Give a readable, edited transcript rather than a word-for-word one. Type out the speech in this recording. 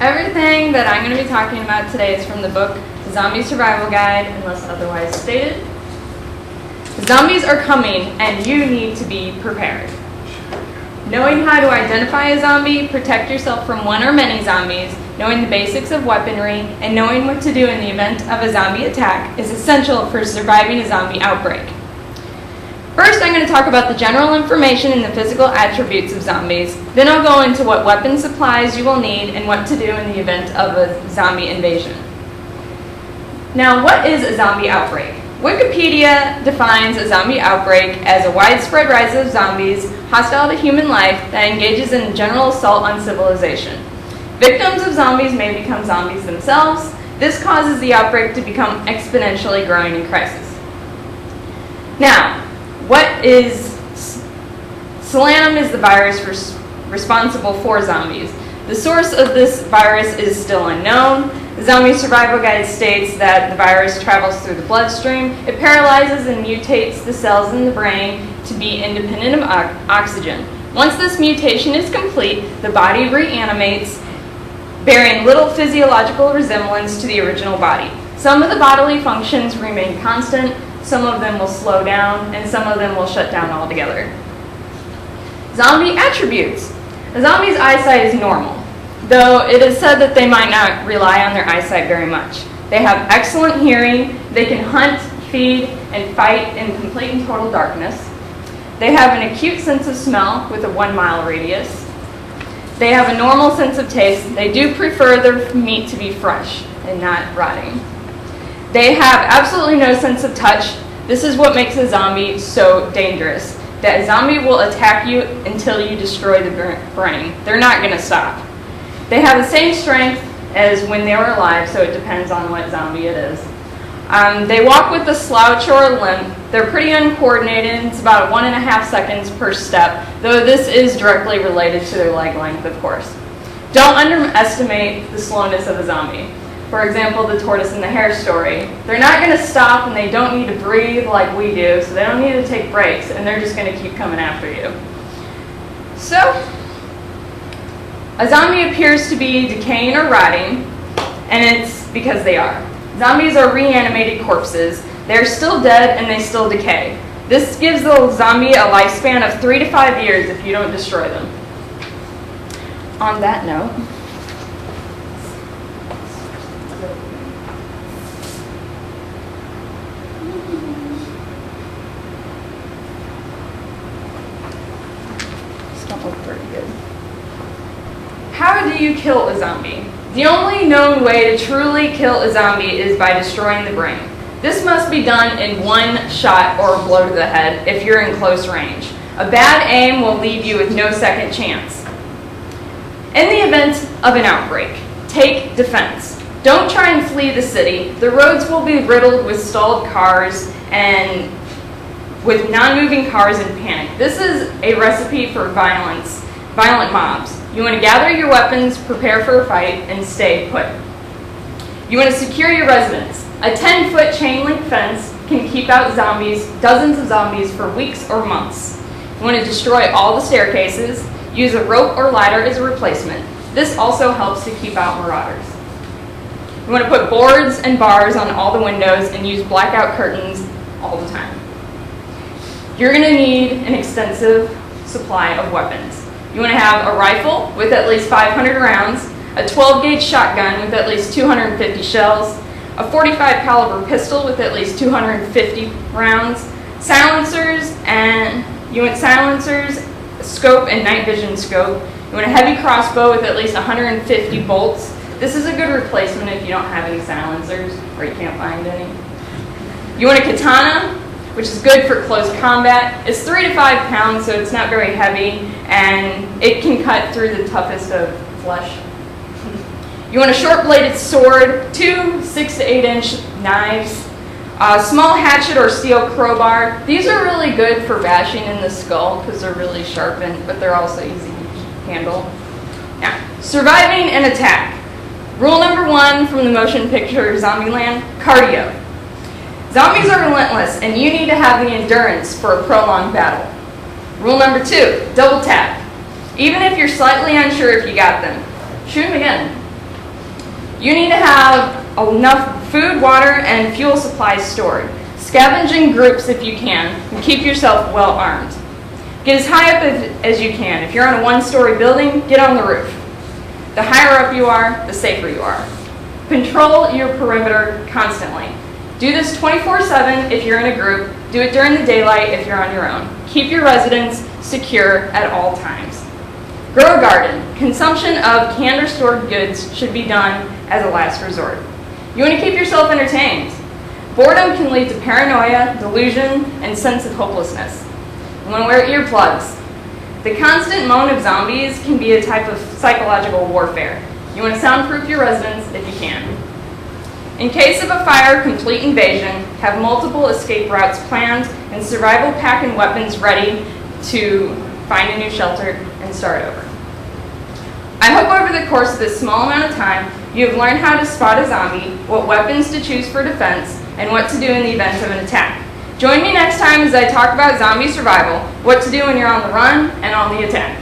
Everything that I'm going to be talking about today is from the book The Zombie Survival Guide, unless otherwise stated. Zombies are coming, and you need to be prepared. Knowing how to identify a zombie, protect yourself from one or many zombies, knowing the basics of weaponry, and knowing what to do in the event of a zombie attack is essential for surviving a zombie outbreak. First, I'm going to talk about the general information and the physical attributes of zombies. Then I'll go into what weapon supplies you will need and what to do in the event of a zombie invasion. Now, what is a zombie outbreak? Wikipedia defines a zombie outbreak as a widespread rise of zombies hostile to human life that engages in general assault on civilization. Victims of zombies may become zombies themselves. This causes the outbreak to become exponentially growing in crisis. Now, what is Solanum is the virus responsible for zombies. The source of this virus is still unknown. The Zombie Survival Guide states that the virus travels through the bloodstream. It paralyzes and mutates the cells in the brain to be independent of oxygen. Once this mutation is complete, the body reanimates, bearing little physiological resemblance to the original body. Some of the bodily functions remain constant, some of them will slow down, and some of them will shut down altogether. Zombie attributes. A zombie's eyesight is normal, though it is said that they might not rely on their eyesight very much. They have excellent hearing, they can hunt, feed, and fight in complete and total darkness. They have an acute sense of smell with a 1 mile radius. They have a normal sense of taste. They do prefer their meat to be fresh and not rotting. They have absolutely no sense of touch. This is what makes a zombie so dangerous, that a zombie will attack you until you destroy the brain. They're not going to stop. They have the same strength as when they were alive, so it depends on what zombie it is. They walk with a slouch or a limp. They're pretty uncoordinated. It's about 1.5 seconds per step, though this is directly related to their leg length, of course. Don't underestimate the slowness of a zombie. For example, the tortoise and the hare story. They're not going to stop, and they don't need to breathe like we do, so they don't need to take breaks, and they're just going to keep coming after you. So, a zombie appears to be decaying or rotting, and it's because they are. Zombies are reanimated corpses. They're still dead, and they still decay. This gives the zombie a lifespan of 3 to 5 years if you don't destroy them. On that note, how do you kill a zombie? The only known way to truly kill a zombie is by destroying the brain. This must be done in one shot or a blow to the head if you're in close range. A bad aim will leave you with no second chance. In the event of an outbreak, take defense. Don't try and flee the city. The roads will be riddled with stalled cars and with non-moving cars in panic. This is a recipe for violent mobs. You want to gather your weapons, prepare for a fight, and stay put. You want to secure your residence. A 10-foot chain link fence can keep out zombies, dozens of zombies, for weeks or months. You want to destroy all the staircases. Use a rope or ladder as a replacement. This also helps to keep out marauders. You want to put boards and bars on all the windows and use blackout curtains all the time. You're going to need an extensive supply of weapons. You want to have a rifle with at least 500 rounds, a 12-gauge shotgun with at least 250 shells, a 45 caliber pistol with at least 250 rounds, silencers, and you want silencers, a scope, and night vision scope. You want a heavy crossbow with at least 150 bolts. This is a good replacement if you don't have any silencers or you can't find any. You want a katana, which is good for close combat. It's 3 to 5 pounds, so it's not very heavy, and it can cut through the toughest of flesh. You want a short-bladed sword, 2 6 to 8 inch knives, a small hatchet or steel crowbar. These are really good for bashing in the skull because they're really sharpened, but they're also easy to handle. Now, surviving an attack. Rule number 1 from the motion picture Zombieland, cardio. Zombies are relentless, and you need to have the endurance for a prolonged battle. Rule number 2, double tap. Even if you're slightly unsure if you got them, shoot them again. You need to have enough food, water, and fuel supplies stored. Scavenge in groups if you can, and keep yourself well armed. Get as high up as you can. If you're on a one-story building, get on the roof. The higher up you are, the safer you are. Control your perimeter constantly. Do this 24/7 if you're in a group. Do it during the daylight if you're on your own. Keep your residence secure at all times. Grow a garden. Consumption of canned or stored goods should be done as a last resort. You want to keep yourself entertained. Boredom can lead to paranoia, delusion, and sense of hopelessness. You want to wear earplugs. The constant moan of zombies can be a type of psychological warfare. You want to soundproof your residence if you can. In case of a fire complete invasion, have multiple escape routes planned and survival pack and weapons ready to find a new shelter and start over. I hope over the course of this small amount of time, you have learned how to spot a zombie, what weapons to choose for defense, and what to do in the event of an attack. Join me next time as I talk about zombie survival, what to do when you're on the run and on the attack.